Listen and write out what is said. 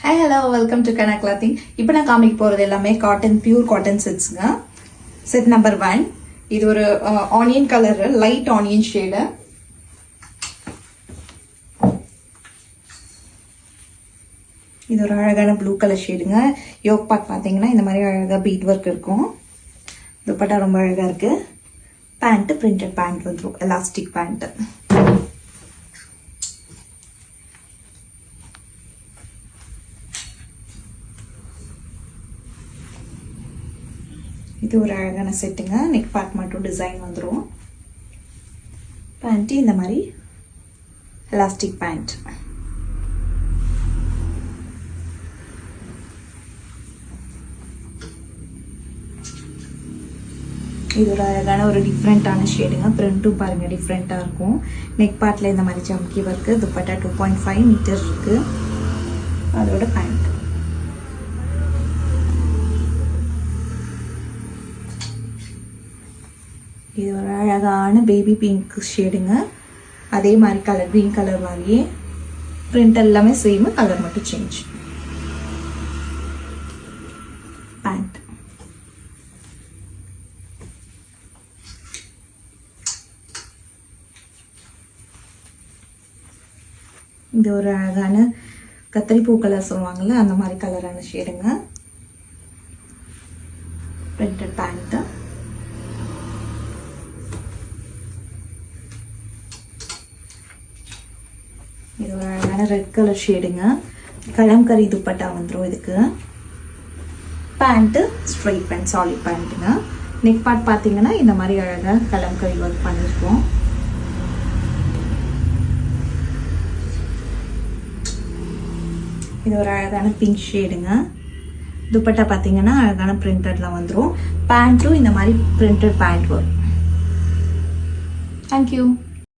Hi, hello, welcome to Kana Clothing. இப்போ நான் காமிக்க போறது எல்லாமே காட்டன் பியூர் காட்டன் செட்ஸ்ங்க. Set number 1. இது ஒரு onion colour, light onion shade. இது ஒரு அழகான ப்ளூ கலர் ஷேடுங்க. யோக் பார்ட் பாத்தீங்கன்னா இந்த மாதிரி அழகா பீட் ஒர்க் இருக்கும். துப்பட்டா ரொம்ப அழகா இருக்கு. பேண்ட் பிரிண்டட் பேண்ட் வந்துரும், எலாஸ்டிக் பேண்ட். இது ஒரு அழகான செட்டுங்க. நெக் பார்ட் மட்டும் டிசைன் வந்துரும். பேண்ட் இந்த மாதிரி எலாஸ்டிக் பேண்ட். இது ஒரு அழகான ஒரு டிஃப்ரெண்டான ஷேடுங்க. பிரிண்ட்டும் பாருங்க டிஃப்ரெண்டா இருக்கும். நெக் பார்ட்ல இந்த மாதிரி ஜம்கி ஒர்க். துப்பட்டா 2.5 மீட்டர் இருக்கு. அதோட பேண்ட். இது ஒரு அழகான பேபி பிங்க் ஷேடுங்க. அதே மாதிரி கலர், கிரீன் கலர் மாதிரியே பிரிண்ட் எல்லாமே சேம், கலர் மட்டும் சேஞ்ச். பேண்ட். இது ஒரு அழகான கத்திரி பூ கலர் சொல்லுவாங்கல்ல, அந்த மாதிரி கலரான ஷேடுங்க. Printed pant. இது ஒரு அழகான ரெட் கலர் ஷேடுங்க. கலம்கரி துப்பட்டா வந்துடும் இதுக்கு. பேண்ட்டு ஸ்ட்ரைட் பேண்ட், சாலிட் பேண்ட்டுங்க. நெக் பார்ட் பார்த்தீங்கன்னா இந்த மாதிரி அழகாக கலம்கரி ஒர்க் பண்ணியிருக்கோம். இது ஒரு அழகான பிங்க் ஷேடுங்க. துப்பட்டா பார்த்தீங்கன்னா அழகான பிரிண்டட்ல வந்துடும். பேண்ட்டும் இந்த மாதிரி பிரிண்டட் பேண்ட் வரும். தேங்க்யூ.